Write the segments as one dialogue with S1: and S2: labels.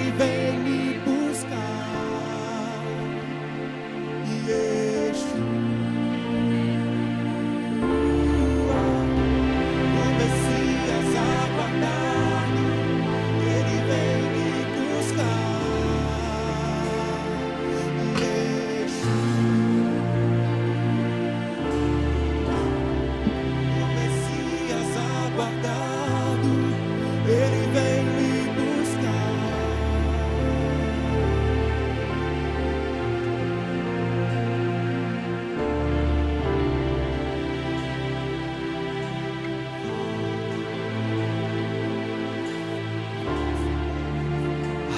S1: Ele vem me buscar. Yeshua, o Messias aguardado, Ele vem me buscar. Yeshua, o Messias aguardado, Ele vem me buscar.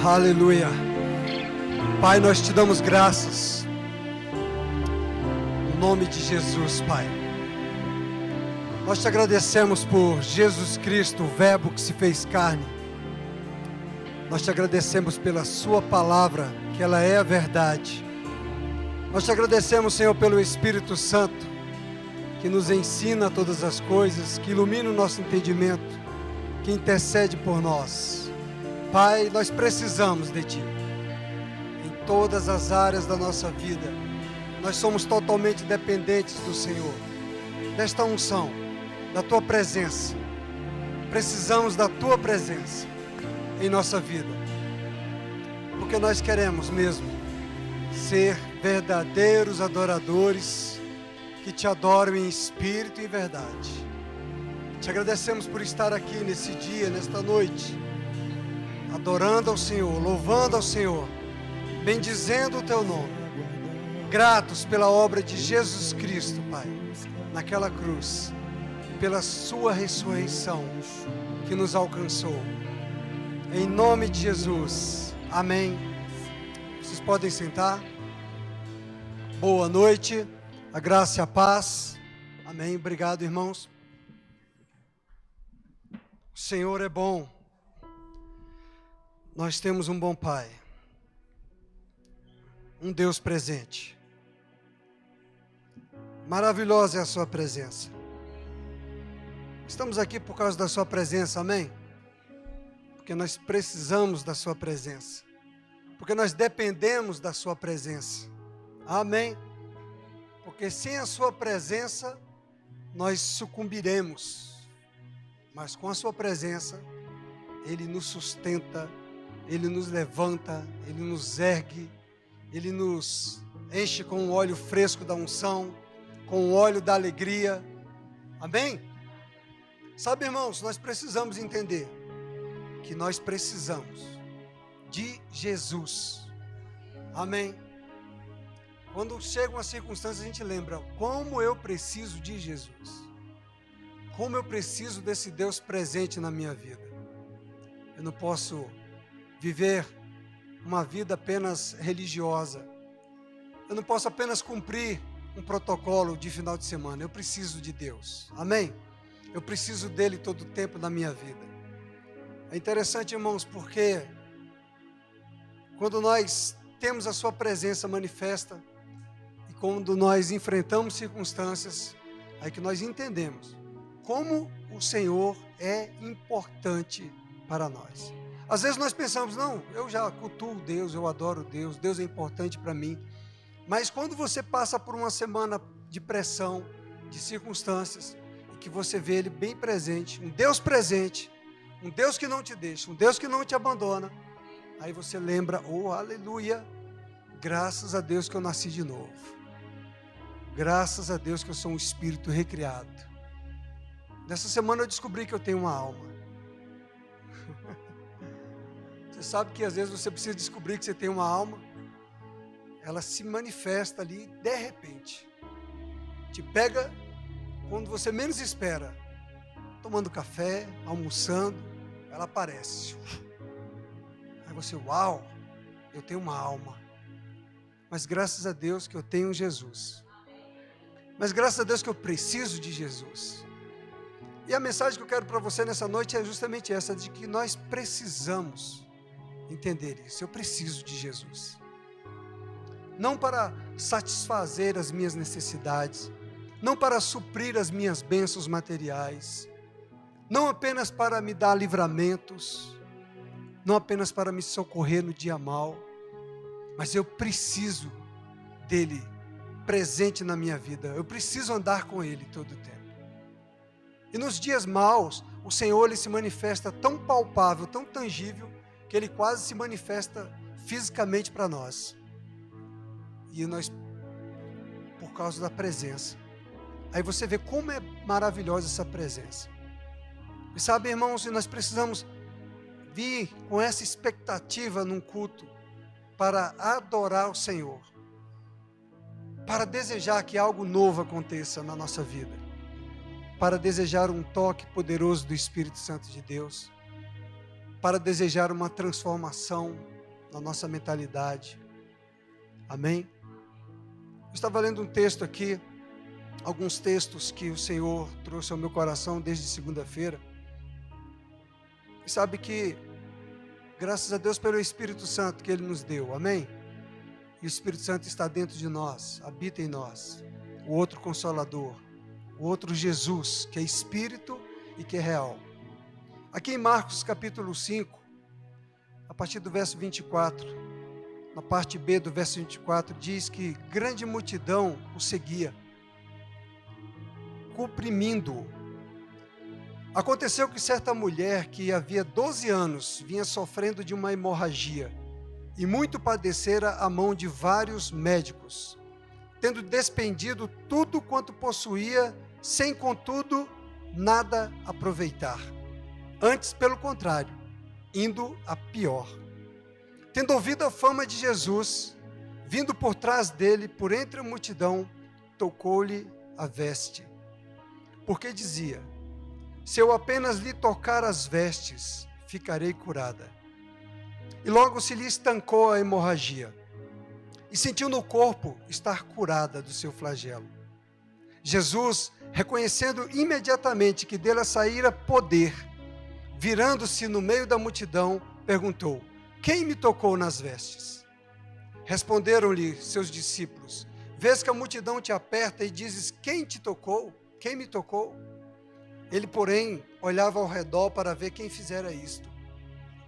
S2: Aleluia. Pai, nós te damos graças. Em nome de Jesus, Pai. Nós te agradecemos por Jesus Cristo, o Verbo que se fez carne. Nós te agradecemos pela sua palavra, que ela é a verdade. Nós te agradecemos, Senhor, pelo Espírito Santo, que nos ensina todas as coisas, que ilumina o nosso entendimento, que intercede por nós. Pai, nós precisamos de Ti, em todas as áreas da nossa vida. Nós somos totalmente dependentes do Senhor, desta unção, da Tua presença. Precisamos da Tua presença em nossa vida, porque nós queremos mesmo ser verdadeiros adoradores, que Te adoram em espírito e em verdade. Te agradecemos por estar aqui nesse dia, nesta noite, adorando ao Senhor, louvando ao Senhor, bendizendo o Teu nome, gratos pela obra de Jesus Cristo, Pai, naquela cruz, pela Sua ressurreição que nos alcançou. Em nome de Jesus, amém. Vocês podem sentar. Boa noite, a graça e a paz. Amém. Obrigado, irmãos. O Senhor é bom. Nós temos um bom Pai, um Deus presente. Maravilhosa é a sua presença. Estamos aqui por causa da sua presença, amém? Porque nós precisamos da sua presença. Porque nós dependemos da sua presença. Amém? Porque sem a sua presença, nós sucumbiremos. Mas com a sua presença, Ele nos sustenta, Ele nos levanta, Ele nos ergue, Ele nos enche com o óleo fresco da unção, com o óleo da alegria. Amém? Sabe, irmãos, nós precisamos entender que nós precisamos de Jesus. Amém? Quando chegam as circunstâncias, a gente lembra como eu preciso de Jesus. Como eu preciso desse Deus presente na minha vida. Eu não posso viver uma vida apenas religiosa. Eu não posso apenas cumprir um protocolo de final de semana. Eu preciso de Deus. Amém? Eu preciso dele todo o tempo da minha vida. É interessante, irmãos, porque quando nós temos a sua presença manifesta e quando nós enfrentamos circunstâncias, aí que nós entendemos como o Senhor é importante para nós. Às vezes nós pensamos, não, eu já cultuo Deus, eu adoro Deus, Deus é importante para mim. Mas quando você passa por uma semana de pressão, de circunstâncias, e que você vê Ele bem presente, um Deus que não te deixa, um Deus que não te abandona, aí você lembra, oh, aleluia, graças a Deus que eu nasci de novo. Graças a Deus que eu sou um espírito recriado. Nessa semana eu descobri que eu tenho uma alma. Você sabe que às vezes você precisa descobrir que você tem uma alma. Ela se manifesta ali de repente. Te pega quando você menos espera. Tomando café, almoçando, ela aparece. Aí você, uau, eu tenho uma alma. Mas graças a Deus que eu tenho Jesus. Mas graças a Deus que eu preciso de Jesus. E a mensagem que eu quero para você nessa noite é justamente essa, de que nós precisamos entender isso. Eu preciso de Jesus. Não para satisfazer as minhas necessidades, não para suprir as minhas bênçãos materiais, não apenas para me dar livramentos, não apenas para me socorrer no dia mau, mas eu preciso dele presente na minha vida. Eu preciso andar com ele todo o tempo. E nos dias maus, o Senhor ele se manifesta tão palpável, tão tangível, que ele quase se manifesta fisicamente para nós. E nós, por causa da presença. Aí você vê como é maravilhosa essa presença. E sabe, irmãos, nós precisamos vir com essa expectativa num culto para adorar o Senhor, para desejar que algo novo aconteça na nossa vida, para desejar um toque poderoso do Espírito Santo de Deus, para desejar uma transformação na nossa mentalidade. Amém? Eu estava lendo um texto aqui, alguns textos que o Senhor trouxe ao meu coração desde segunda-feira. E sabe que, graças a Deus pelo Espírito Santo que Ele nos deu, amém? E o Espírito Santo está dentro de nós, habita em nós. O outro Consolador, o outro Jesus, que é Espírito e que é real. Aqui em Marcos capítulo 5, a partir do verso 24, na parte B do verso 24, diz que grande multidão o seguia, comprimindo-o. Aconteceu que certa mulher que havia 12 anos vinha sofrendo de uma hemorragia e muito padecera à mão de vários médicos, tendo despendido tudo quanto possuía, sem contudo nada aproveitar. Antes, pelo contrário, indo a pior. Tendo ouvido a fama de Jesus, vindo por trás dele, por entre a multidão, tocou-lhe a veste, porque dizia: se eu apenas lhe tocar as vestes, ficarei curada. E logo se lhe estancou a hemorragia, e sentiu no corpo estar curada do seu flagelo. Jesus, reconhecendo imediatamente que dela saíra poder, virando-se no meio da multidão, perguntou: quem me tocou nas vestes? Responderam-lhe seus discípulos: vês que a multidão te aperta e dizes: quem te tocou? Quem me tocou? Ele, porém, olhava ao redor para ver quem fizera isto.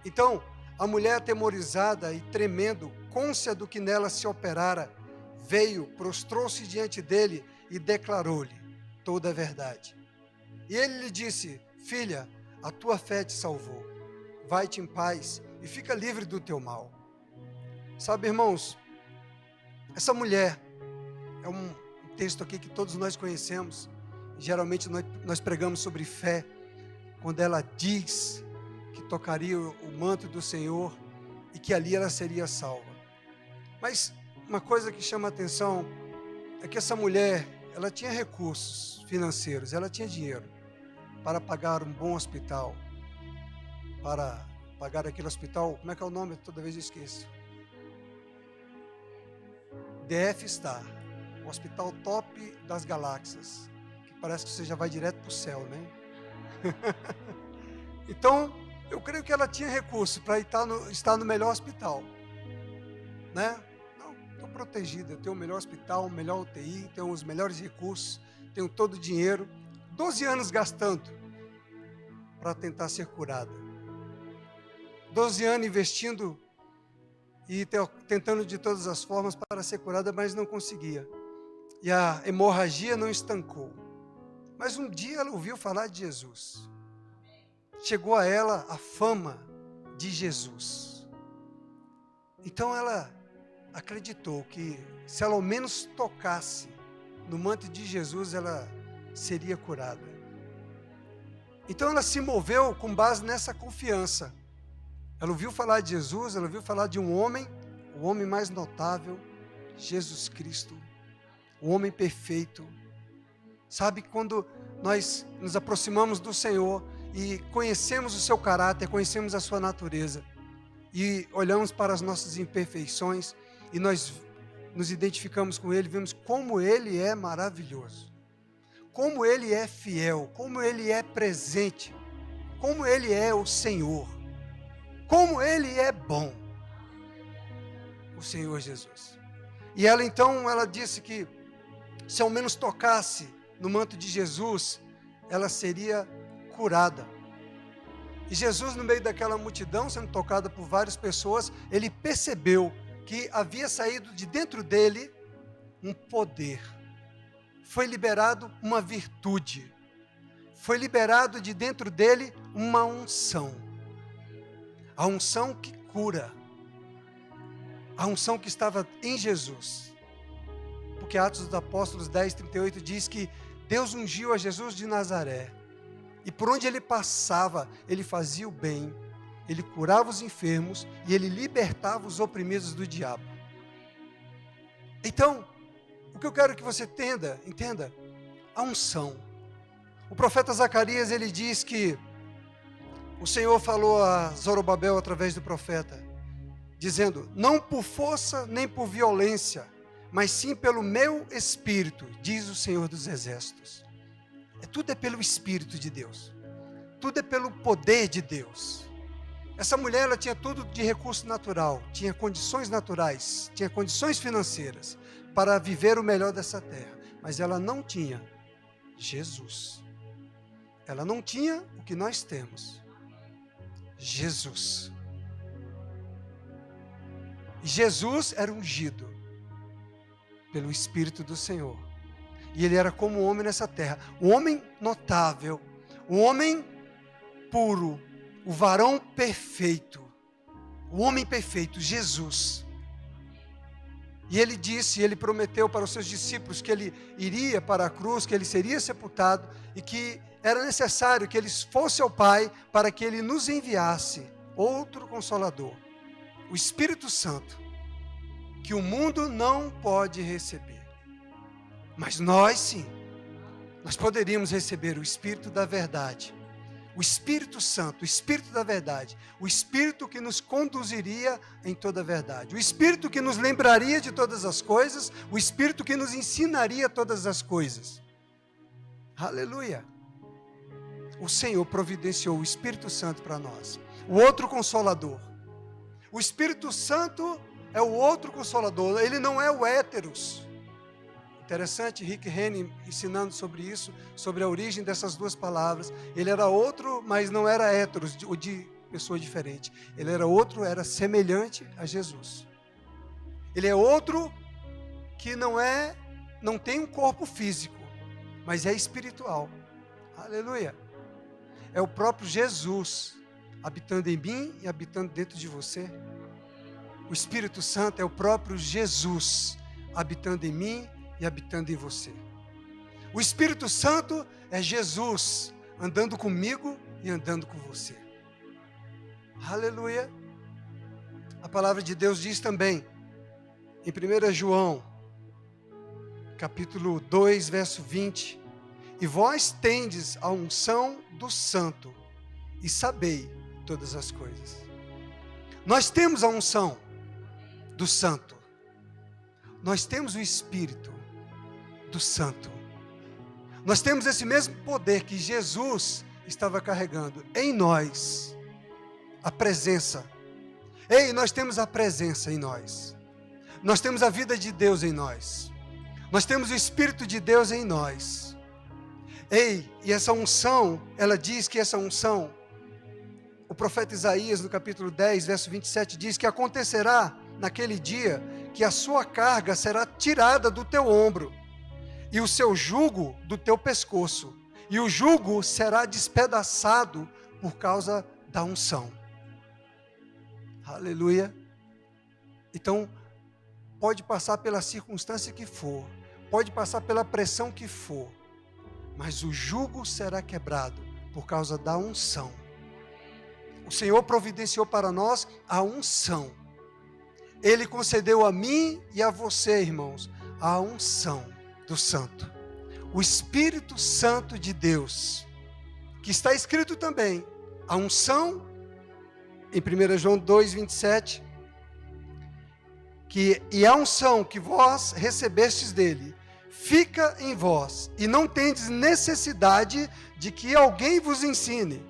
S2: Então, a mulher, atemorizada e tremendo, cônscia do que nela se operara, veio, prostrou-se diante dele e declarou-lhe toda a verdade. E ele lhe disse: filha, a tua fé te salvou. Vai-te em paz e fica livre do teu mal. Sabe, irmãos, essa mulher é um texto aqui que todos nós conhecemos. Geralmente nós pregamos sobre fé, quando ela diz que tocaria o manto do Senhor e que ali ela seria salva. Mas uma coisa que chama a atenção é que essa mulher, ela tinha recursos financeiros, ela tinha dinheiro para pagar um bom hospital, para pagar aquele hospital, como é que é o nome? Toda vez eu esqueço. DF Star, o hospital top das galáxias. Parece que você já vai direto para o céu, né? Então, eu creio que ela tinha recurso para estar no melhor hospital, né? Não, estou protegida, eu tenho o melhor hospital, o melhor UTI, tenho os melhores recursos, tenho todo o dinheiro. 12 anos gastando para tentar ser curada. 12 anos investindo e tentando de todas as formas para ser curada, mas não conseguia. E a hemorragia não estancou. Mas um dia ela ouviu falar de Jesus. Chegou a ela a fama de Jesus. Então ela acreditou que se ela ao menos tocasse no manto de Jesus, ela seria curada. Então ela se moveu com base nessa confiança. Ela ouviu falar de Jesus, ela ouviu falar de um homem, o homem mais notável, Jesus Cristo, o homem perfeito. Sabe, quando nós nos aproximamos do Senhor e conhecemos o seu caráter, conhecemos a sua natureza e olhamos para as nossas imperfeições e nós nos identificamos com Ele, vemos como Ele é maravilhoso, como Ele é fiel, como Ele é presente, como Ele é o Senhor, como Ele é bom, o Senhor Jesus. E ela então, ela disse que se ao menos tocasse no manto de Jesus, ela seria curada. E Jesus, no meio daquela multidão, sendo tocado por várias pessoas, ele percebeu que havia saído de dentro dele um poder. Foi liberado uma virtude. Foi liberado de dentro dele uma unção. A unção que cura. A unção que estava em Jesus. Porque Atos dos Apóstolos 10:38 diz que Deus ungiu a Jesus de Nazaré. E por onde ele passava, ele fazia o bem, ele curava os enfermos e ele libertava os oprimidos do diabo. Então, o que eu quero que você entenda, a unção. O profeta Zacarias, ele diz que o Senhor falou a Zorobabel através do profeta, dizendo: não por força nem por violência, mas sim pelo meu Espírito, diz o Senhor dos Exércitos. Tudo é pelo Espírito de Deus. Tudo é pelo poder de Deus. Essa mulher, ela tinha tudo de recurso natural, tinha condições naturais, tinha condições financeiras para viver o melhor dessa terra, mas ela não tinha Jesus. Ela não tinha o que nós temos, Jesus. E Jesus era ungido pelo Espírito do Senhor. E ele era como um homem nessa terra, um homem notável, um homem puro, o varão perfeito, o homem perfeito, Jesus. E ele disse, ele prometeu para os seus discípulos que ele iria para a cruz, que ele seria sepultado e que era necessário que ele fosse ao Pai para que ele nos enviasse outro Consolador, o Espírito Santo, que o mundo não pode receber. Mas nós sim, nós poderíamos receber o Espírito da verdade, o Espírito Santo, o Espírito da verdade, o Espírito que nos conduziria em toda a verdade, o Espírito que nos lembraria de todas as coisas, o Espírito que nos ensinaria todas as coisas. Aleluia! O Senhor providenciou o Espírito Santo para nós, o outro Consolador. O Espírito Santo é o outro Consolador, ele não é o héteros. Interessante, Rick Rennie ensinando sobre isso, sobre a origem dessas duas palavras. Ele era outro, mas não era héteros, ou de pessoa diferente. Ele era outro, era semelhante a Jesus. Ele é outro que não tem um corpo físico, mas é espiritual. Aleluia! É o próprio Jesus habitando em mim e habitando dentro de você. O Espírito Santo é o próprio Jesus habitando em mim e habitando em você. O Espírito Santo é Jesus andando comigo e andando com você. Aleluia! A palavra de Deus diz também, em 1 João, capítulo 2, verso 20, e vós tendes a unção do Santo, e sabei todas as coisas. Nós temos a unção do Santo. Nós temos o Espírito do Santo. Nós temos esse mesmo poder que Jesus estava carregando em nós, a presença. Ei, nós temos a presença em nós. Nós temos a vida de Deus em nós. Nós temos o Espírito de Deus em nós. Ei, e essa unção, ela diz que essa unção, o profeta Isaías, no capítulo 10, verso 27, diz que acontecerá naquele dia que a sua carga será tirada do teu ombro e o seu jugo do teu pescoço, e o jugo será despedaçado por causa da unção. Aleluia! Então, pode passar pela circunstância que for, pode passar pela pressão que for, mas o jugo será quebrado por causa da unção. O Senhor providenciou para nós a unção. Ele concedeu a mim e a você, irmãos, a unção do Santo. O Espírito Santo de Deus, que está escrito também, a unção, em 1 João 2, 27, e a unção que vós recebestes dele, fica em vós, e não tendes necessidade de que alguém vos ensine,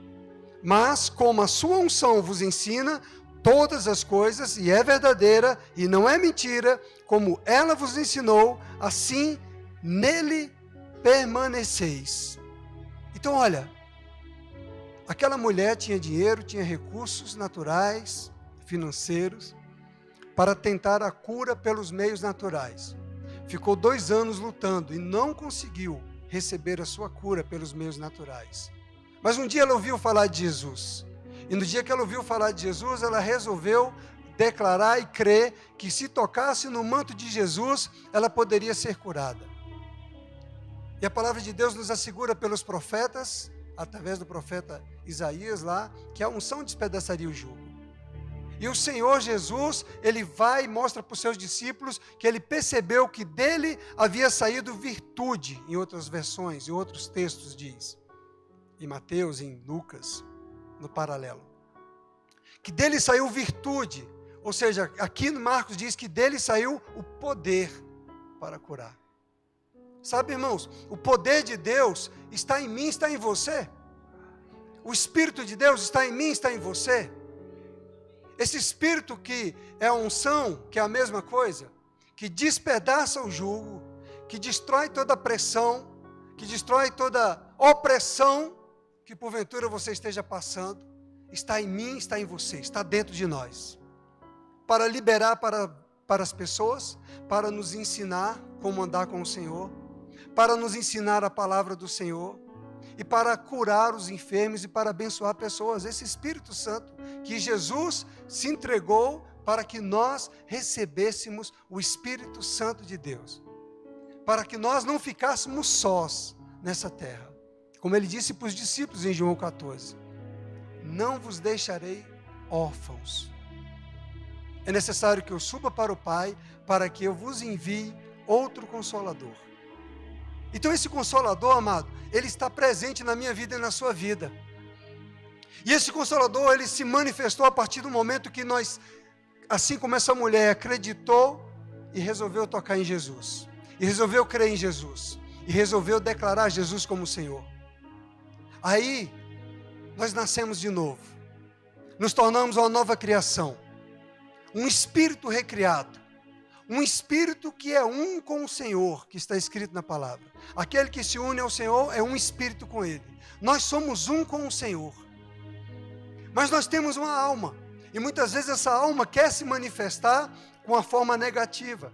S2: mas como a sua unção vos ensina todas as coisas, e é verdadeira, e não é mentira, como ela vos ensinou, assim nele permaneceis. Então olha, Aquela mulher tinha dinheiro, tinha recursos naturais, financeiros, para tentar a cura pelos meios naturais. Ficou 2 anos lutando e não conseguiu receber a sua cura pelos meios naturais. Mas um dia ela ouviu falar de Jesus. E no dia que ela ouviu falar de Jesus, ela resolveu declarar e crer que se tocasse no manto de Jesus, ela poderia ser curada. E a palavra de Deus nos assegura pelos profetas, através do profeta Isaías lá, que a unção despedaçaria o jugo. E o Senhor Jesus, ele vai e mostra para os seus discípulos que ele percebeu que dele havia saído virtude, em outras versões, em outros textos diz. Em Mateus, em Lucas, no paralelo. Que dele saiu virtude, ou seja, aqui no Marcos diz que dele saiu o poder para curar. Sabe, irmãos, o poder de Deus está em mim, está em você. O Espírito de Deus está em mim, está em você. Esse Espírito que é a unção, que é a mesma coisa, que despedaça o jugo, que destrói toda a pressão, que destrói toda opressão que porventura você esteja passando, está em mim, está em você, está dentro de nós. Para liberar para as pessoas, para nos ensinar como andar com o Senhor, para nos ensinar a palavra do Senhor, e para curar os enfermos e para abençoar pessoas. Esse Espírito Santo que Jesus se entregou para que nós recebêssemos o Espírito Santo de Deus. Para que nós não ficássemos sós nessa terra. Como ele disse para os discípulos em João 14. Não vos deixarei órfãos. É necessário que eu suba para o Pai para que eu vos envie outro Consolador. Então esse Consolador, amado, ele está presente na minha vida e na sua vida. E esse Consolador, ele se manifestou a partir do momento que nós, assim como essa mulher, acreditou e resolveu tocar em Jesus. E resolveu crer em Jesus. E resolveu declarar Jesus como Senhor. Aí, nós nascemos de novo. Nos tornamos uma nova criação. Um espírito recriado. Um espírito que é um com o Senhor, que está escrito na palavra. Aquele que se une ao Senhor é um espírito com Ele. Nós somos um com o Senhor. Mas nós temos uma alma. E muitas vezes essa alma quer se manifestar com uma forma negativa.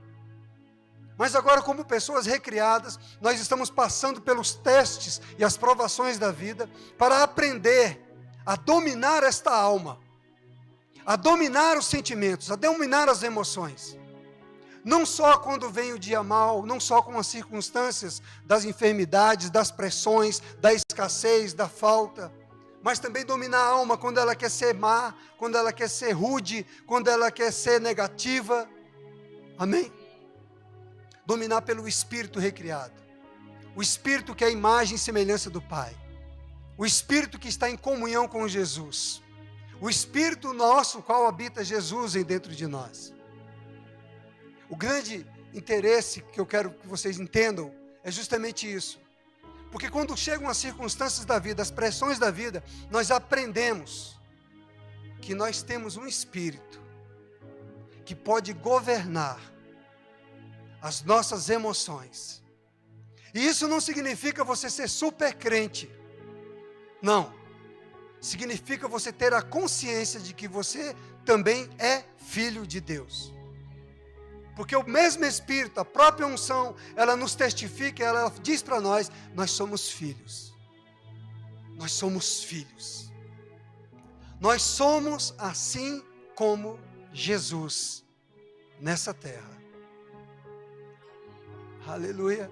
S2: Mas agora, como pessoas recriadas, nós estamos passando pelos testes e as provações da vida para aprender a dominar esta alma. A dominar os sentimentos, a dominar as emoções. Não só quando vem o dia mau, não só com as circunstâncias das enfermidades, das pressões, da escassez, da falta, mas também dominar a alma quando ela quer ser má, quando ela quer ser rude, quando ela quer ser negativa. Amém? Dominar pelo Espírito recriado. O Espírito que é a imagem e semelhança do Pai. O Espírito que está em comunhão com Jesus. O Espírito nosso, qual habita Jesus dentro de nós. O grande interesse que eu quero que vocês entendam é justamente isso. Porque quando chegam as circunstâncias da vida, as pressões da vida, nós aprendemos que nós temos um Espírito que pode governar as nossas emoções. E isso não significa você ser super crente. Não. Significa você ter a consciência de que você também é filho de Deus. Porque o mesmo Espírito, a própria unção, ela nos testifica, ela diz para nós, nós somos filhos. Nós somos filhos. Nós somos assim como Jesus nessa terra. Aleluia.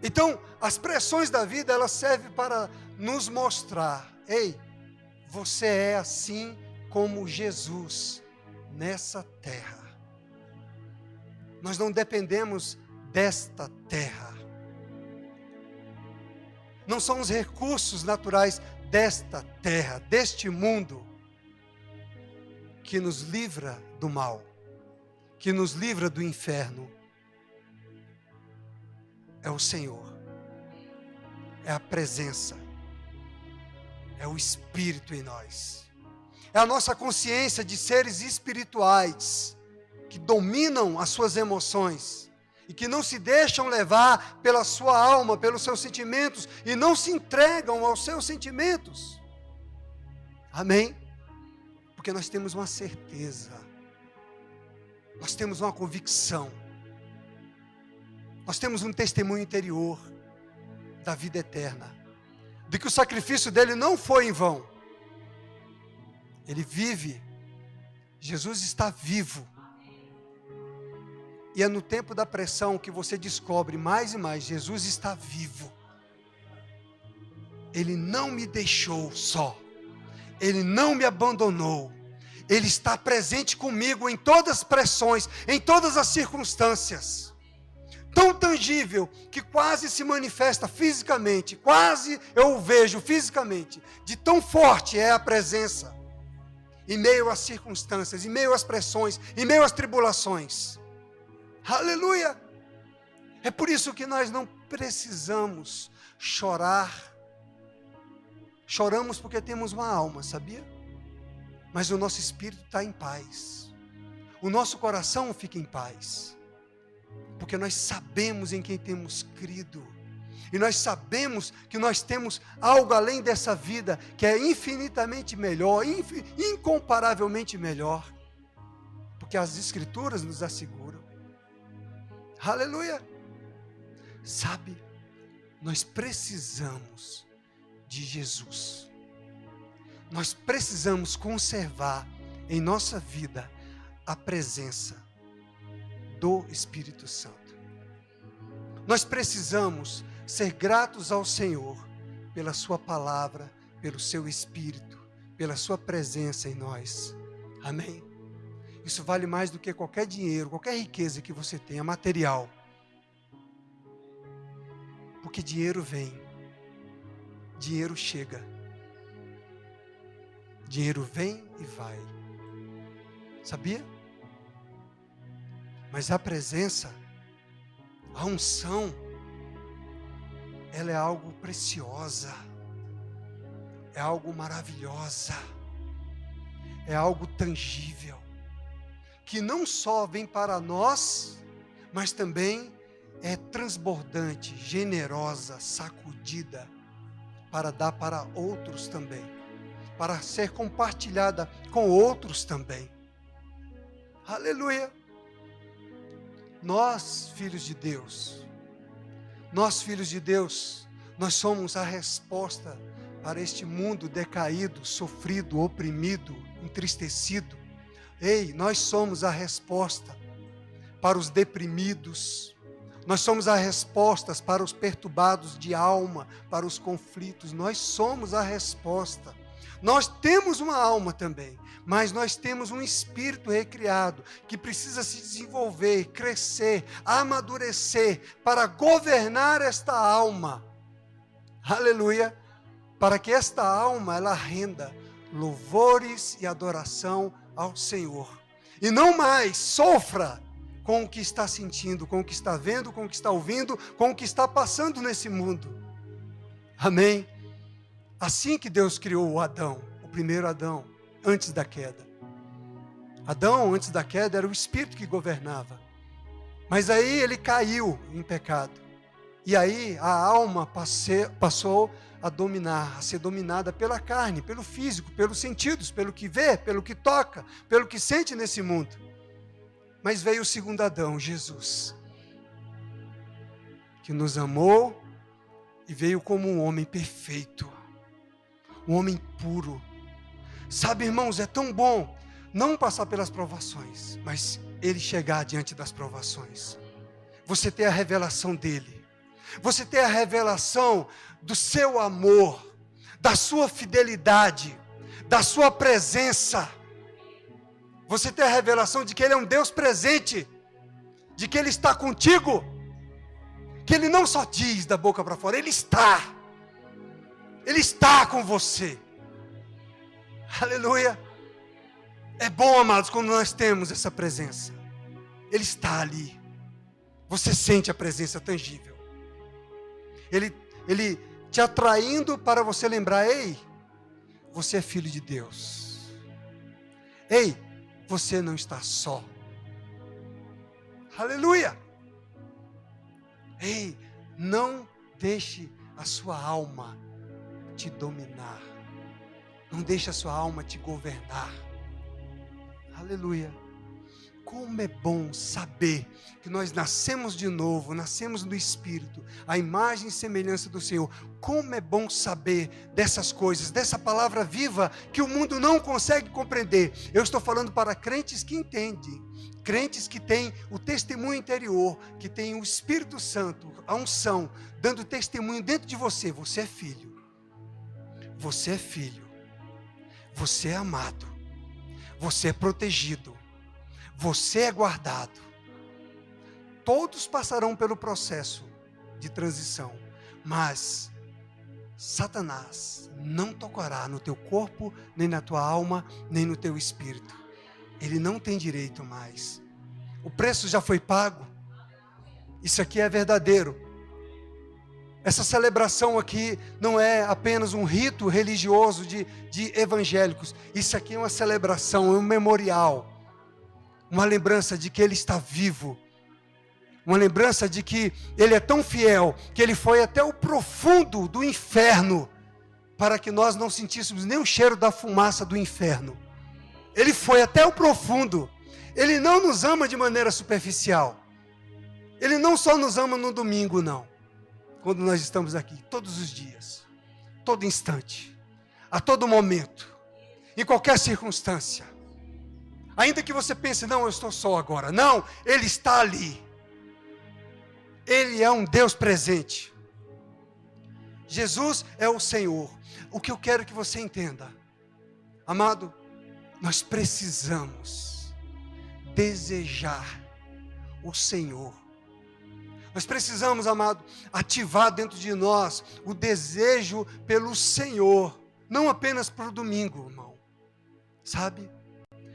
S2: Então, as pressões da vida, elas servem para nos mostrar, ei, você é assim como Jesus nessa terra. Nós não dependemos desta terra. Não são os recursos naturais desta terra, deste mundo, que nos livra do mal, que nos livra do inferno. É o Senhor, é a presença, é o Espírito em nós. É a nossa consciência de seres espirituais, que dominam as suas emoções e que não se deixam levar pela sua alma, pelos seus sentimentos e não se entregam aos seus sentimentos. Amém? Porque nós temos uma certeza, nós temos uma convicção, nós temos um testemunho interior da vida eterna, de que o sacrifício dele não foi em vão. Ele vive, Jesus está vivo. E é no tempo da pressão que você descobre mais e mais, Jesus está vivo. Ele não me deixou só. Ele não me abandonou. Ele está presente comigo em todas as pressões, em todas as circunstâncias. Tão tangível que quase se manifesta fisicamente, quase eu o vejo fisicamente, de tão forte é a presença. Em meio às circunstâncias, em meio às pressões, em meio às tribulações. Aleluia! É por isso que nós não precisamos chorar. Choramos porque temos uma alma, sabia? Mas o nosso espírito está em paz. O nosso coração fica em paz. Porque nós sabemos em quem temos crido. E nós sabemos que nós temos algo além dessa vida, que é infinitamente melhor, incomparavelmente melhor. Porque as Escrituras nos asseguram. Aleluia! Sabe, nós precisamos de Jesus. Nós precisamos conservar em nossa vida a presença do Espírito Santo. Nós precisamos ser gratos ao Senhor pela sua palavra, pelo seu Espírito, pela sua presença em nós. Amém? Isso vale mais do que qualquer dinheiro, qualquer riqueza que você tenha, material. Porque dinheiro vem, dinheiro chega. Dinheiro vem e vai. Sabia? Mas a presença, a unção, ela é algo preciosa, é algo maravilhosa, é algo tangível, que não só vem para nós, mas também é transbordante, generosa, sacudida, para dar para outros também, para ser compartilhada com outros também. Aleluia! Nós, filhos de Deus, nós somos a resposta para este mundo decaído, sofrido, oprimido, entristecido. Ei, nós somos a resposta para os deprimidos, nós somos a resposta para os perturbados de alma, para os conflitos, nós somos a resposta. Nós temos uma alma também, mas nós temos um espírito recriado, que precisa se desenvolver, crescer, amadurecer, para governar esta alma. Aleluia! Para que esta alma, ela renda louvores e adoração ao Senhor. E não mais sofra com o que está sentindo, com o que está vendo, com o que está ouvindo, com o que está passando nesse mundo. Amém? Assim que Deus criou o Adão, o primeiro Adão, antes da queda. Adão, antes da queda, era o espírito que governava. Mas aí ele caiu em pecado. E aí a alma passou a dominar, a ser dominada pela carne, pelo físico, pelos sentidos, pelo que vê, pelo que toca, pelo que sente nesse mundo. Mas veio o segundo Adão, Jesus, que nos amou e veio como um homem perfeito, um homem puro. Sabe, irmãos, é tão bom não passar pelas provações, mas ele chegar diante das provações. Você ter a revelação dele. Você ter a revelação do seu amor, da sua fidelidade, da sua presença. Você ter a revelação de que ele é um Deus presente, de que ele está contigo, que ele não só diz da boca para fora, ele está com você. Aleluia! É bom, amados, quando nós temos essa presença. Ele está ali. Você sente a presença tangível. Ele te atraindo para você lembrar: ei, você é filho de Deus. Ei, você não está só. Aleluia! Ei, não deixe a sua alma te dominar. Não deixe a sua alma te governar. Aleluia. Como é bom saber que nós nascemos de novo, nascemos do Espírito, a imagem e semelhança do Senhor. Como é bom saber dessas coisas, dessa palavra viva que o mundo não consegue compreender. Eu estou falando para crentes que entendem, crentes que têm o testemunho interior, que têm o Espírito Santo, a unção, dando testemunho dentro de você. Você é filho, você é filho, você é amado, você é protegido. Você é guardado. Todos passarão pelo processo de transição, mas Satanás não tocará no teu corpo, nem na tua alma, nem no teu espírito. Ele não tem direito mais. O preço já foi pago. Isso aqui é verdadeiro. Essa celebração aqui não é apenas um rito religioso de evangélicos. Isso aqui é uma celebração, é um memorial. Uma lembrança de que Ele está vivo. Uma lembrança de que Ele é tão fiel que Ele foi até o profundo do inferno para que nós não sentíssemos nem o cheiro da fumaça do inferno. Ele foi até o profundo. Ele não nos ama de maneira superficial. Ele não só nos ama no domingo, não. Quando nós estamos aqui, todos os dias, todo instante, a todo momento, em qualquer circunstância. Ainda que você pense, não, eu estou só agora. Não, Ele está ali. Ele é um Deus presente. Jesus é o Senhor. O que eu quero que você entenda, amado, nós precisamos desejar o Senhor. Nós precisamos, amado, ativar dentro de nós o desejo pelo Senhor. Não apenas para o domingo, irmão. Sabe?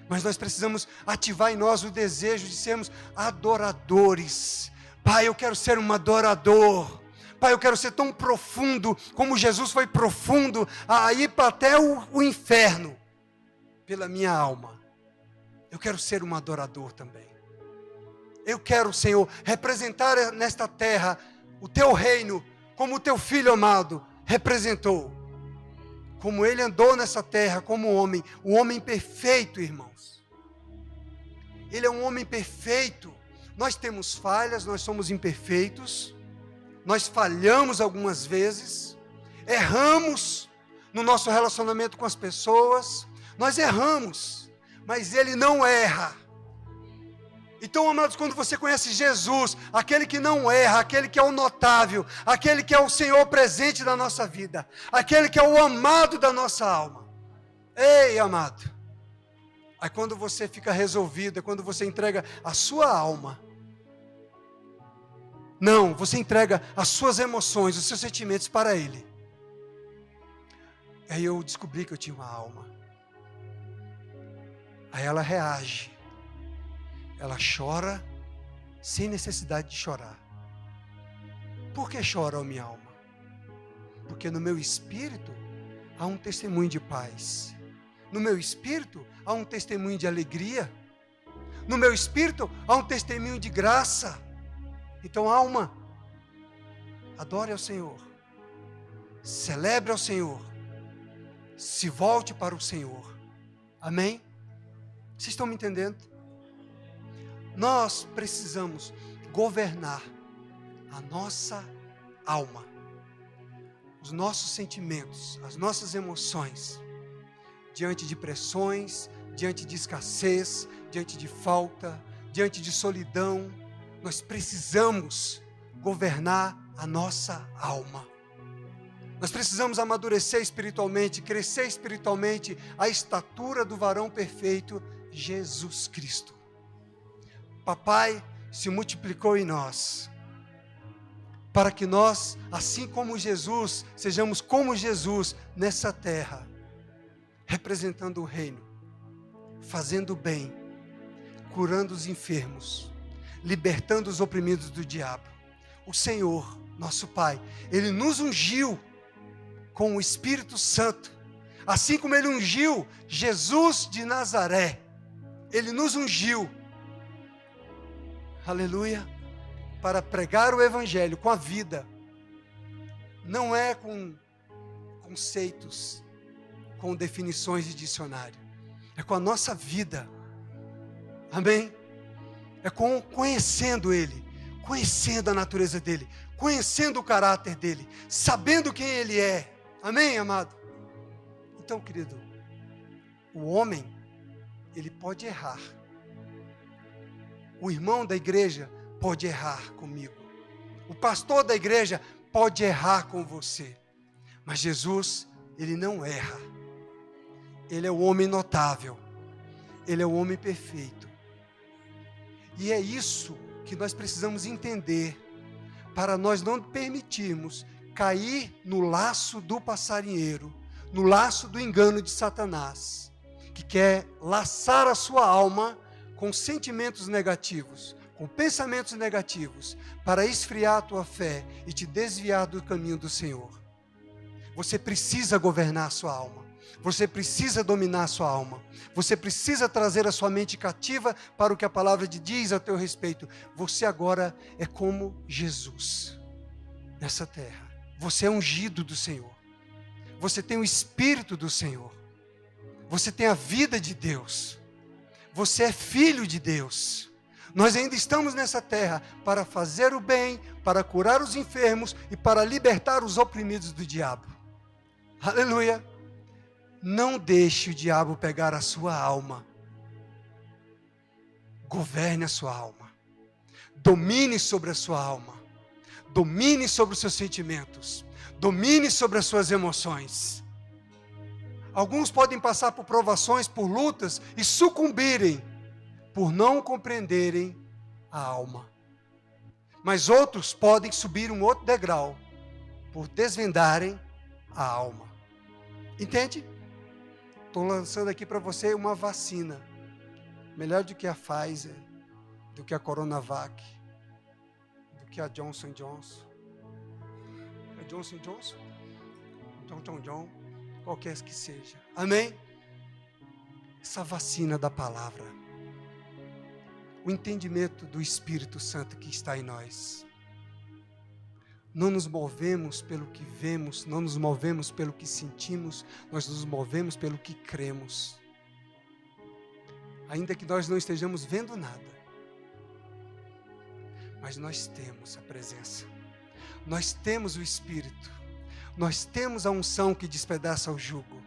S2: Mas nós precisamos ativar em nós o desejo de sermos adoradores. Pai, eu quero ser um adorador. Pai, eu quero ser tão profundo como Jesus foi profundo a ir até o inferno pela minha alma. Eu quero ser um adorador também. Eu quero, Senhor, representar nesta terra o Teu reino como o Teu Filho amado representou. Como Ele andou nessa terra como homem, o homem perfeito, irmãos. Ele é um homem perfeito. Nós temos falhas, nós somos imperfeitos, nós falhamos algumas vezes, erramos no nosso relacionamento com as pessoas, nós erramos, mas Ele não erra. Então, amados, quando você conhece Jesus, aquele que não erra, aquele que é o notável, aquele que é o Senhor presente da nossa vida, aquele que é o amado da nossa alma. Ei, amado, aí quando você fica resolvido, é quando você entrega a sua alma. Não, você entrega as suas emoções, os seus sentimentos para Ele. Aí eu descobri que eu tinha uma alma. Aí ela reage. Ela chora sem necessidade de chorar. Por que chora, ó minha alma? Porque no meu espírito há um testemunho de paz. No meu espírito há um testemunho de alegria. No meu espírito há um testemunho de graça. Então, alma, adore ao Senhor. Celebre ao Senhor. Se volte para o Senhor. Amém? Vocês estão me entendendo? Nós precisamos governar a nossa alma, os nossos sentimentos, as nossas emoções, diante de pressões, diante de escassez, diante de falta, diante de solidão. Nós precisamos governar a nossa alma. Nós precisamos amadurecer espiritualmente, crescer espiritualmente à estatura do varão perfeito, Jesus Cristo. Papai se multiplicou em nós, para que nós, assim como Jesus, sejamos como Jesus nessa terra, representando o reino, fazendo o bem, curando os enfermos, libertando os oprimidos do diabo. O Senhor, nosso Pai, Ele nos ungiu com o Espírito Santo, assim como Ele ungiu Jesus de Nazaré. Ele nos ungiu, aleluia, para pregar o Evangelho com a vida. Não é com conceitos, com definições de dicionário. É com a nossa vida. Amém? É conhecendo Ele, conhecendo a natureza dEle, conhecendo o caráter dEle, sabendo quem Ele é. Amém, amado? Então, querido, o homem, ele pode errar. O irmão da igreja pode errar comigo. O pastor da igreja pode errar com você. Mas Jesus, ele não erra. Ele é o homem notável. Ele é o homem perfeito. E é isso que nós precisamos entender, para nós não permitirmos cair no laço do passarinheiro, no laço do engano de Satanás, que quer laçar a sua alma com sentimentos negativos, com pensamentos negativos, para esfriar a tua fé e te desviar do caminho do Senhor. Você precisa governar a sua alma. Você precisa dominar a sua alma. Você precisa trazer a sua mente cativa para o que a palavra diz a teu respeito. Você agora é como Jesus nessa terra. Você é ungido do Senhor. Você tem o Espírito do Senhor. Você tem a vida de Deus. Você é filho de Deus. Nós ainda estamos nessa terra para fazer o bem, para curar os enfermos e para libertar os oprimidos do diabo. Aleluia! Não deixe o diabo pegar a sua alma. Governe a sua alma. Domine sobre a sua alma. Domine sobre os seus sentimentos. Domine sobre as suas emoções. Alguns podem passar por provações, por lutas e sucumbirem por não compreenderem a alma. Mas outros podem subir um outro degrau por desvendarem a alma. Entende? Estou lançando aqui para você uma vacina. Melhor do que a Pfizer, do que a Coronavac, do que a Johnson Johnson. É Johnson Johnson? John, qualquer que seja. Amém? Essa vacina da palavra. O entendimento do Espírito Santo que está em nós. Não nos movemos pelo que vemos, não nos movemos pelo que sentimos, nós nos movemos pelo que cremos. Ainda que nós não estejamos vendo nada, mas nós temos a presença, nós temos o Espírito, nós temos a unção que despedaça o jugo,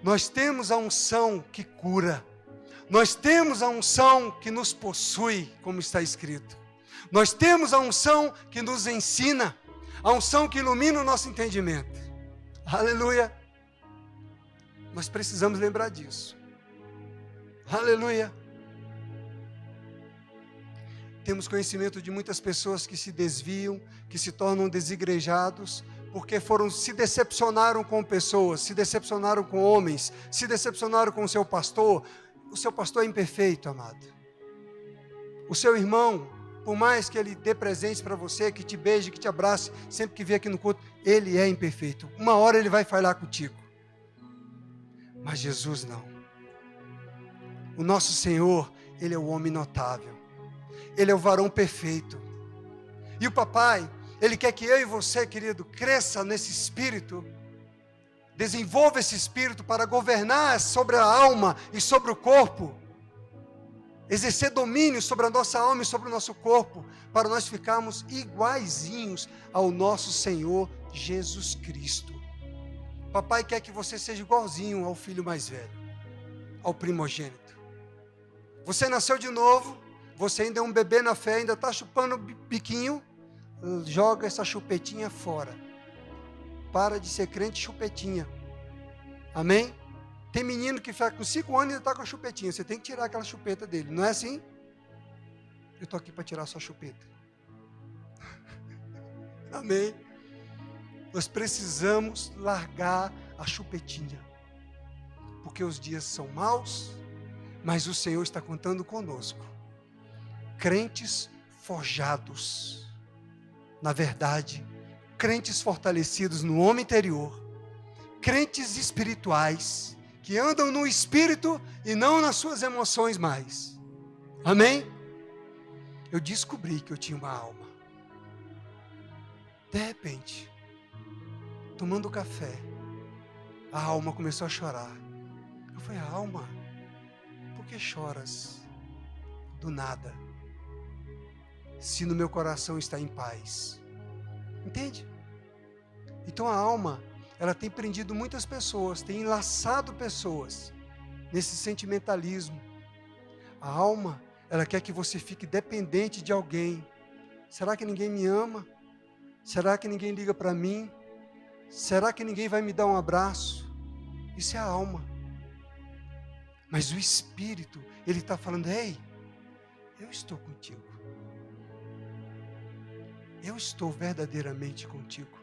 S2: nós temos a unção que cura, nós temos a unção que nos possui, como está escrito, nós temos a unção que nos ensina, a unção que ilumina o nosso entendimento. Aleluia! Nós precisamos lembrar disso. Aleluia! Temos conhecimento de muitas pessoas que se desviam, que se tornam desigrejados, porque se decepcionaram com pessoas, se decepcionaram com homens, se decepcionaram com o seu pastor. O seu pastor é imperfeito, amado. O seu irmão, por mais que ele dê presentes para você, que te beije, que te abrace, sempre que vier aqui no culto, ele é imperfeito. Uma hora ele vai falhar contigo. Mas Jesus não. O nosso Senhor, Ele é o homem notável. Ele é o varão perfeito. E o papai, Ele quer que eu e você, querido, cresça nesse espírito, desenvolva esse espírito para governar sobre a alma e sobre o corpo, exercer domínio sobre a nossa alma e sobre o nosso corpo, para nós ficarmos iguaizinhos ao nosso Senhor Jesus Cristo. Papai quer que você seja igualzinho ao filho mais velho, ao primogênito. Você nasceu de novo, você ainda é um bebê na fé, ainda está chupando o biquinho, joga essa chupetinha fora. Para de ser crente chupetinha. Amém? Tem menino que fica com 5 anos e ainda está com a chupetinha. Você tem que tirar aquela chupeta dele. Não é assim? Eu estou aqui para tirar a sua chupeta. Amém? Nós precisamos largar a chupetinha. Porque os dias são maus, mas o Senhor está contando conosco. Crentes forjados. Na verdade, crentes fortalecidos no homem interior. Crentes espirituais, que andam no espírito e não nas suas emoções mais. Amém? Eu descobri que eu tinha uma alma. De repente, tomando café, A alma começou a chorar. Eu falei, alma, por que choras do nada? Se no meu coração está em paz. Entende? Então a alma, ela tem prendido muitas pessoas, tem enlaçado pessoas nesse sentimentalismo. A alma, ela quer que você fique dependente de alguém. Será que ninguém me ama? Será que ninguém liga para mim? Será que ninguém vai me dar um abraço? Isso é a alma. Mas o Espírito, ele está falando, ei, eu estou contigo. Eu estou verdadeiramente contigo.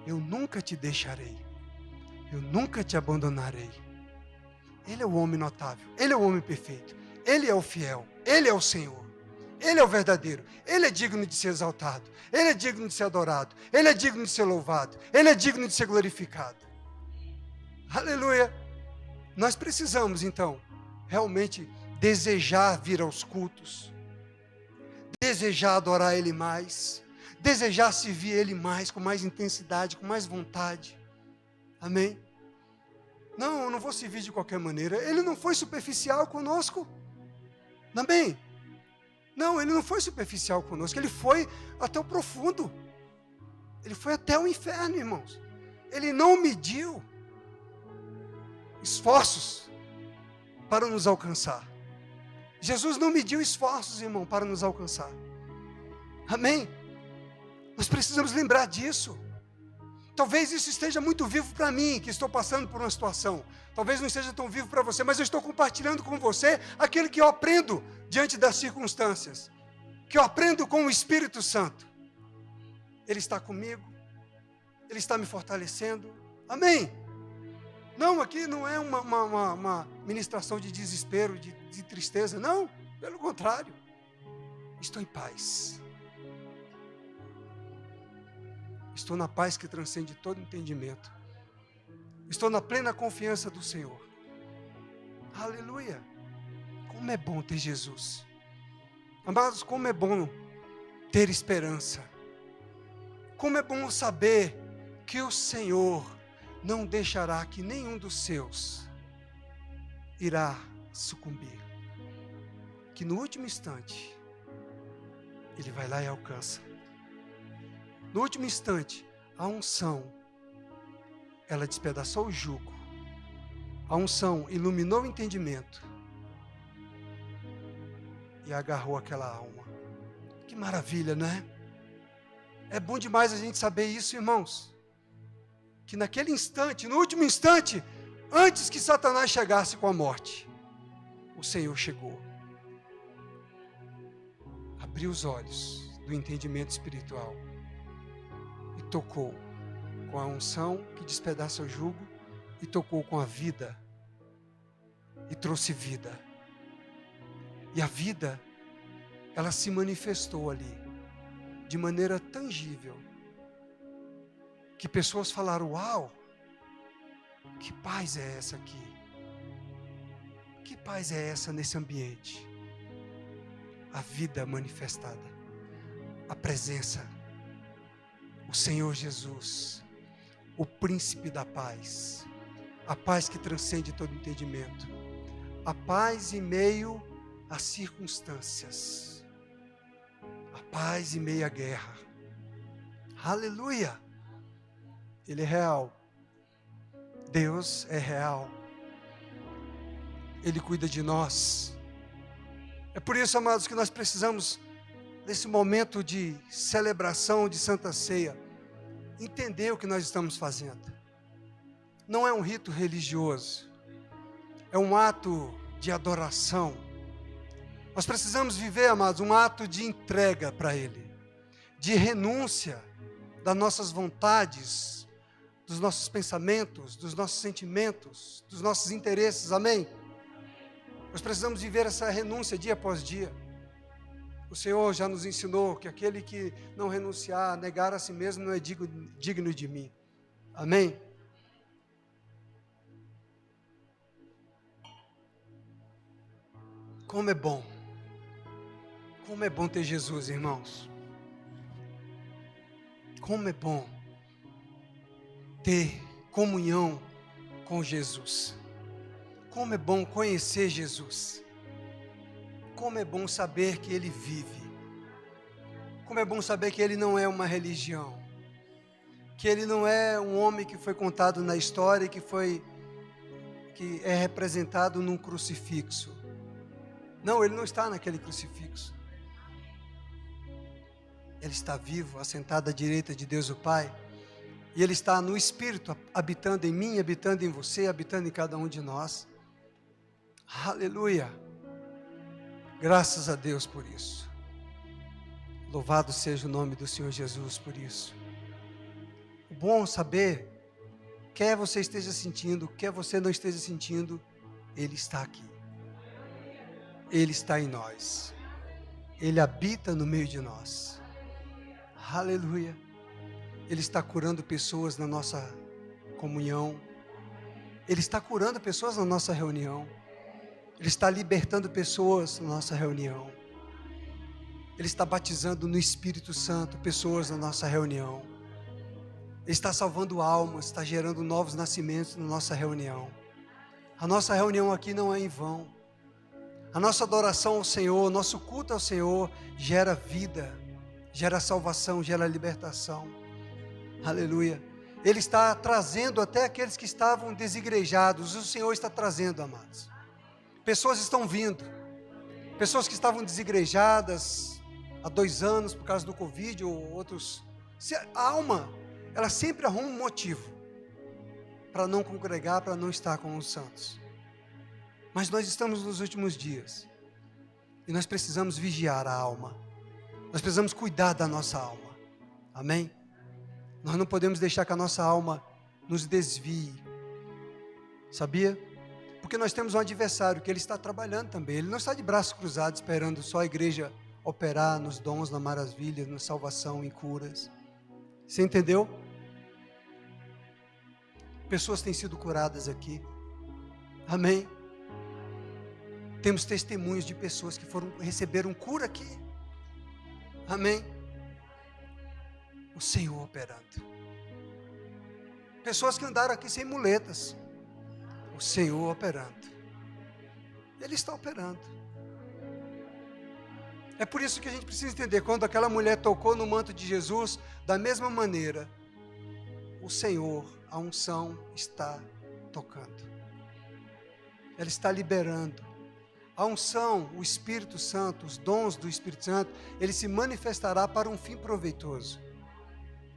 S2: Eu nunca te deixarei. Eu nunca te abandonarei. Ele é o homem notável. Ele é o homem perfeito. Ele é o fiel. Ele é o Senhor. Ele é o verdadeiro. Ele é digno de ser exaltado. Ele é digno de ser adorado. Ele é digno de ser louvado. Ele é digno de ser glorificado. Aleluia. Nós precisamos, então, realmente desejar vir aos cultos. Desejar adorar Ele mais. Desejar servir Ele mais, com mais intensidade, com mais vontade. Amém? Não, eu não vou servir de qualquer maneira. Ele não foi superficial conosco. Amém? Não, Ele não foi superficial conosco. Ele foi até o profundo. Ele foi até o inferno, irmãos. Ele não mediu esforços para nos alcançar. Jesus não mediu esforços, irmão, para nos alcançar. Amém? Nós precisamos lembrar disso. Talvez isso esteja muito vivo para mim, que estou passando por uma situação. Talvez não esteja tão vivo para você, mas eu estou compartilhando com você aquilo que eu aprendo diante das circunstâncias. Que eu aprendo com o Espírito Santo. Ele está comigo. Ele está me fortalecendo. Amém? Não, aqui não é uma ministração de desespero, de tristeza. Não, pelo contrário. Estou em paz. Estou na paz que transcende todo entendimento. Estou na plena confiança do Senhor. Aleluia. Como é bom ter Jesus. Amados, como é bom ter esperança. Como é bom saber que o Senhor não deixará que nenhum dos seus irá sucumbir. Que no último instante, Ele vai lá e alcança. No último instante, a unção, ela despedaçou o jugo. A unção iluminou o entendimento e agarrou aquela alma. Que maravilha, não é? É bom demais a gente saber isso, irmãos. Que naquele instante, no último instante, antes que Satanás chegasse com a morte, o Senhor chegou. Abriu os olhos do entendimento espiritual. E tocou com a unção que despedaça o jugo, e tocou com a vida, e trouxe vida. E a vida, ela se manifestou ali, de maneira tangível, que pessoas falaram, uau, que paz é essa aqui? Que paz é essa nesse ambiente? A vida manifestada, a presença, o Senhor Jesus, o príncipe da paz, a paz que transcende todo entendimento, a paz em meio às circunstâncias, a paz em meio à guerra. Aleluia! Ele é real, Deus é real, Ele cuida de nós. É por isso, amados, que nós precisamos, nesse momento de celebração de Santa Ceia, entender o que nós estamos fazendo. Não é um rito religioso, é um ato de adoração. Nós precisamos viver, amados, um ato de entrega para Ele, de renúncia das nossas vontades, dos nossos pensamentos, dos nossos sentimentos, dos nossos interesses, amém? Nós precisamos viver essa renúncia dia após dia. O Senhor já nos ensinou que aquele que não renunciar, negar a si mesmo, não é digno de mim. Amém? Como é bom. Como é bom ter Jesus, irmãos. Como é bom. ter comunhão com Jesus. Como é bom conhecer Jesus. Como é bom saber que Ele vive. Como é bom saber que Ele não é uma religião. Que Ele não é um homem que foi contado na história e que é representado num crucifixo. Não, Ele não está naquele crucifixo. Ele está vivo, assentado à direita de Deus o Pai. E Ele está no Espírito, habitando em mim, habitando em você, habitando em cada um de nós. Aleluia! Graças a Deus por isso. Louvado seja o nome do Senhor Jesus por isso. O bom saber, quer você esteja sentindo, quer você não esteja sentindo, Ele está aqui. Ele está em nós. Ele habita no meio de nós. Aleluia. Ele está curando pessoas na nossa comunhão. Ele está curando pessoas na nossa reunião. Ele está libertando pessoas na nossa reunião. Ele está batizando no Espírito Santo pessoas na nossa reunião. Ele está salvando almas, está gerando novos nascimentos na nossa reunião. A nossa reunião aqui não é em vão. A nossa adoração ao Senhor, nosso culto ao Senhor gera vida, gera salvação, gera libertação. Aleluia. Ele está trazendo até aqueles que estavam desigrejados. O Senhor está trazendo, amados. Pessoas estão vindo. Pessoas que estavam desigrejadas há 2 anos por causa do Covid ou outros. A alma, ela sempre arruma um motivo para não congregar, para não estar com os santos. Mas nós estamos nos últimos dias. E nós precisamos vigiar a alma. Nós precisamos cuidar da nossa alma. Amém? Nós não podemos deixar que a nossa alma nos desvie. Sabia? Porque nós temos um adversário que ele está trabalhando também. Ele não está de braços cruzados esperando só a igreja operar nos dons, nas maravilhas, na salvação, em curas. Você entendeu? Pessoas têm sido curadas aqui. Amém? Temos testemunhos de pessoas que receberam cura aqui. Amém? O Senhor operando. Pessoas que andaram aqui sem muletas. O Senhor operando. Ele está operando. É por isso que a gente precisa entender, quando aquela mulher tocou no manto de Jesus, da mesma maneira, o Senhor, a unção, está tocando. Ela está liberando. A unção, o Espírito Santo, os dons do Espírito Santo, ele se manifestará para um fim proveitoso.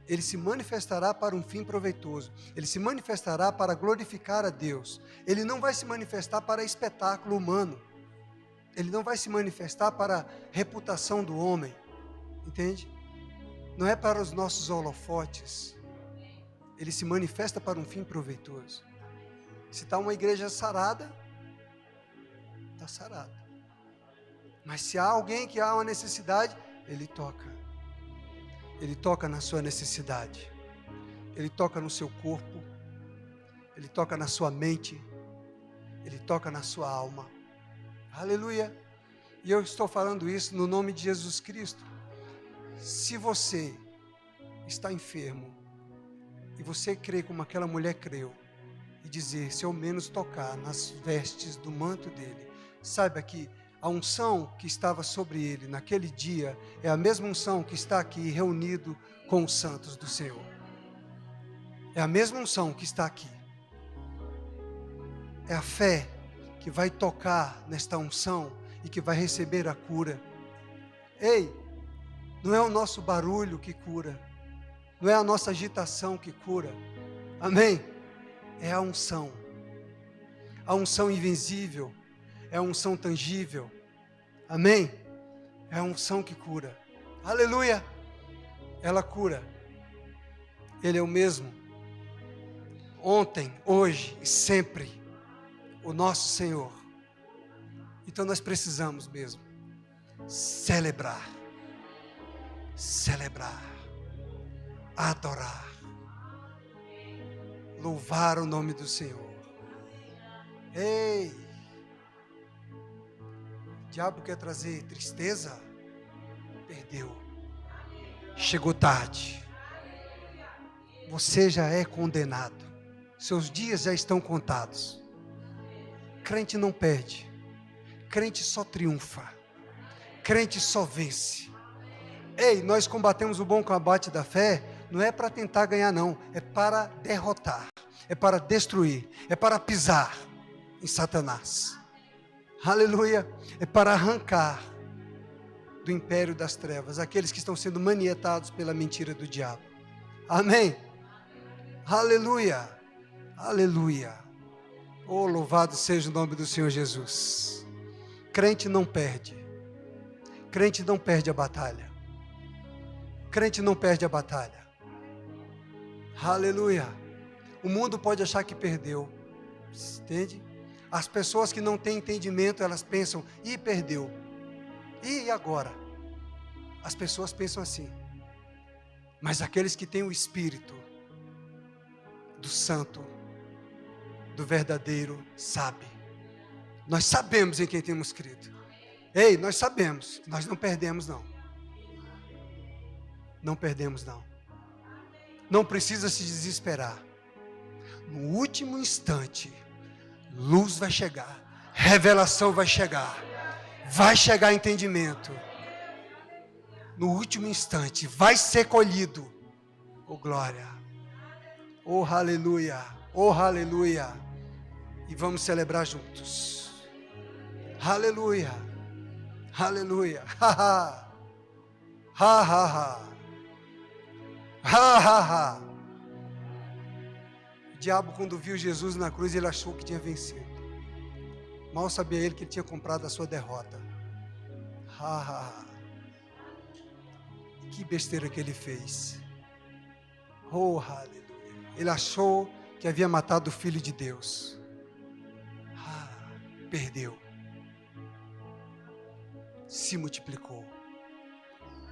S2: Ele se manifestará para um fim proveitoso. Ele se manifestará para glorificar a Deus. Ele não vai se manifestar para espetáculo humano. Ele não vai se manifestar para a reputação do homem. Entende? Não é para os nossos holofotes. Ele se manifesta para um fim proveitoso. Se está uma igreja sarada, está sarada. Mas se há alguém que há uma necessidade, ele toca. Ele toca na sua necessidade. Ele toca no seu corpo. Ele toca na sua mente. Ele toca na sua alma. Aleluia. E eu estou falando isso no nome de Jesus Cristo. Se você está enfermo e você crê como aquela mulher creu e dizer, se ao menos tocar nas vestes do manto dele, saiba que a unção que estava sobre ele naquele dia é a mesma unção que está aqui reunido com os santos do Senhor. É a mesma unção que está aqui. É a fé que vai tocar nesta unção e que vai receber a cura. Ei, não é o nosso barulho que cura, não é a nossa agitação que cura. Amém? É a unção invisível. É a unção tangível. Amém? É a unção que cura. Aleluia! Ela cura. Ele é o mesmo. Ontem, hoje e sempre. O nosso Senhor. Então nós precisamos mesmo celebrar. Celebrar. Adorar. Louvar o nome do Senhor. Ei! O diabo quer trazer tristeza? Perdeu. Chegou tarde. você já é condenado. Seus dias já estão contados. Crente não perde. Crente só triunfa. Crente só vence. Ei, nós combatemos o bom combate da fé, não é para tentar ganhar não, é para derrotar, é para destruir, é para pisar em Satanás. Aleluia, é para arrancar do império das trevas aqueles que estão sendo manietados pela mentira do diabo. Amém. Aleluia. Aleluia. Oh, louvado seja o nome do Senhor Jesus. Crente não perde. Crente não perde a batalha. Crente não perde a batalha. Aleluia. O mundo pode achar que perdeu. Entende? As pessoas que não têm entendimento, elas pensam, ih, perdeu. E agora? As pessoas pensam assim. Mas aqueles que têm o Espírito do Santo, do verdadeiro, sabe. Nós sabemos em quem temos crido. Ei, nós sabemos. Nós não perdemos não. Não perdemos não. Não precisa se desesperar. No último instante, luz vai chegar, revelação vai chegar entendimento. No último instante, vai ser colhido. Oh glória, oh aleluia, oh aleluia. E vamos celebrar juntos. Aleluia, aleluia, ha ha, ha ha ha. Ha, ha, ha. O diabo, quando viu Jesus na cruz, ele achou que tinha vencido. Mal sabia ele que ele tinha comprado a sua derrota. Ha, ha, ha. Que besteira que ele fez. Oh, aleluia. Ele achou que havia matado o Filho de Deus. Perdeu. Se multiplicou.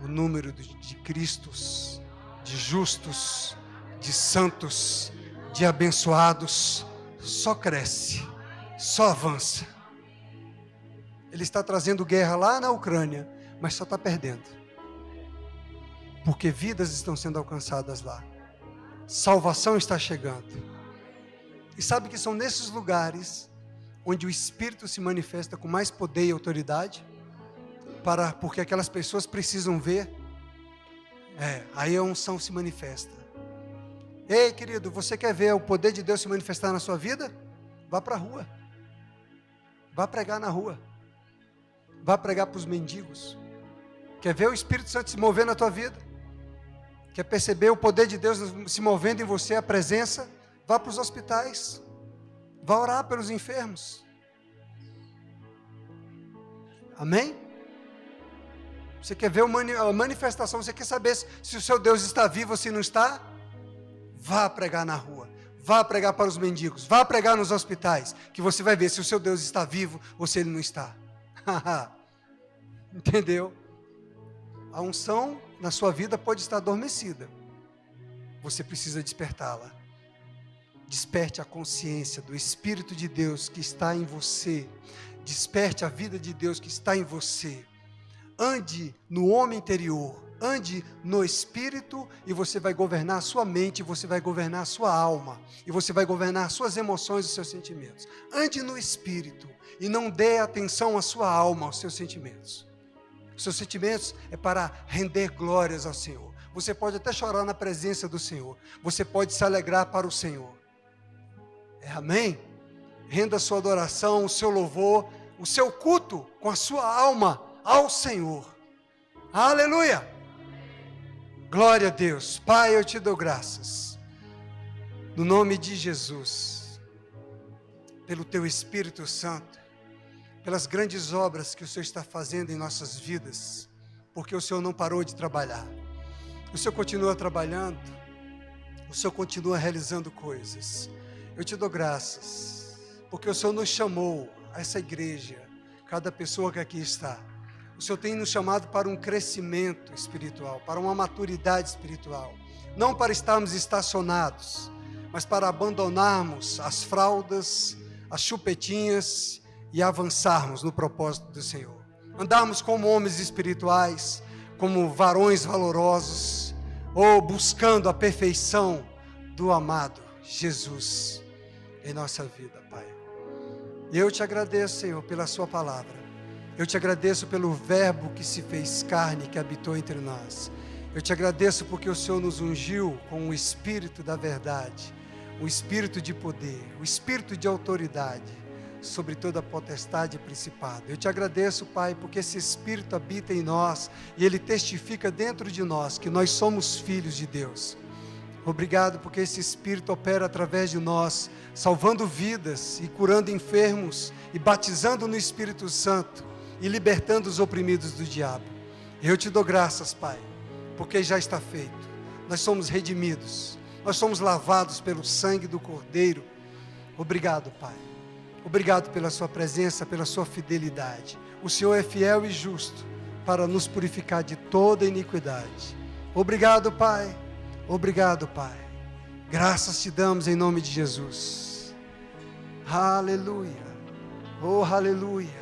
S2: O número de Cristos, de justos, de santos, de abençoados, só cresce, só avança. Ele está trazendo guerra lá na Ucrânia, mas só está perdendo. Porque vidas estão sendo alcançadas lá. Salvação está chegando. E sabe que são nesses lugares onde o Espírito se manifesta com mais poder e autoridade? Porque aquelas pessoas precisam ver. Aí a unção se manifesta. Ei, querido, você quer ver o poder de Deus se manifestar na sua vida? Vá para a rua. Vá pregar na rua. Vá pregar para os mendigos. Quer ver o Espírito Santo se mover na tua vida? Quer perceber o poder de Deus se movendo em você, a presença? Vá para os hospitais. Vá orar pelos enfermos. Amém? Você quer ver a manifestação, você quer saber se o seu Deus está vivo ou se não está? Vá pregar na rua, vá pregar para os mendigos, vá pregar nos hospitais, que você vai ver se o seu Deus está vivo ou se ele não está. Entendeu? A unção na sua vida pode estar adormecida. Você precisa despertá-la. Desperte a consciência do Espírito de Deus que está em você. Desperte a vida de Deus que está em você. Ande no homem interior, ande no Espírito e você vai governar a sua mente, você vai governar a sua alma e você vai governar as suas emoções e os seus sentimentos. Ande no Espírito e não dê atenção à sua alma, aos seus sentimentos. Os seus sentimentos é para render glórias ao Senhor. Você pode até chorar na presença do Senhor, você pode se alegrar para o Senhor. Amém? Renda a sua adoração, o seu louvor, o seu culto com a sua alma ao Senhor. Aleluia! Glória a Deus. Pai, eu te dou graças no nome de Jesus, pelo teu Espírito Santo, pelas grandes obras que o Senhor está fazendo em nossas vidas, porque o Senhor não parou de trabalhar. O Senhor continua trabalhando, o Senhor continua realizando coisas. Eu te dou graças, porque o Senhor nos chamou a essa igreja, cada pessoa que aqui está. O Senhor tem nos chamado para um crescimento espiritual, para uma maturidade espiritual. Não para estarmos estacionados, mas para abandonarmos as fraldas, as chupetinhas e avançarmos no propósito do Senhor. Andarmos como homens espirituais, como varões valorosos, ou buscando a perfeição do amado Jesus em nossa vida, Pai. Eu te agradeço, Senhor, pela sua palavra. Eu te agradeço pelo verbo que se fez carne, que habitou entre nós. Eu te agradeço porque o Senhor nos ungiu com o Espírito da verdade, o Espírito de poder, o Espírito de autoridade sobre toda a potestade e principado. Eu te agradeço, Pai, porque esse Espírito habita em nós e ele testifica dentro de nós que nós somos filhos de Deus. Obrigado porque esse Espírito opera através de nós, salvando vidas e curando enfermos e batizando no Espírito Santo e libertando os oprimidos do diabo. Eu te dou graças, Pai, porque já está feito. Nós somos redimidos, nós somos lavados pelo sangue do Cordeiro. Obrigado, Pai. Obrigado pela sua presença, pela sua fidelidade. O Senhor é fiel e justo para nos purificar de toda iniquidade. Obrigado, Pai. Obrigado, Pai. Graças te damos em nome de Jesus. Aleluia. Oh, aleluia.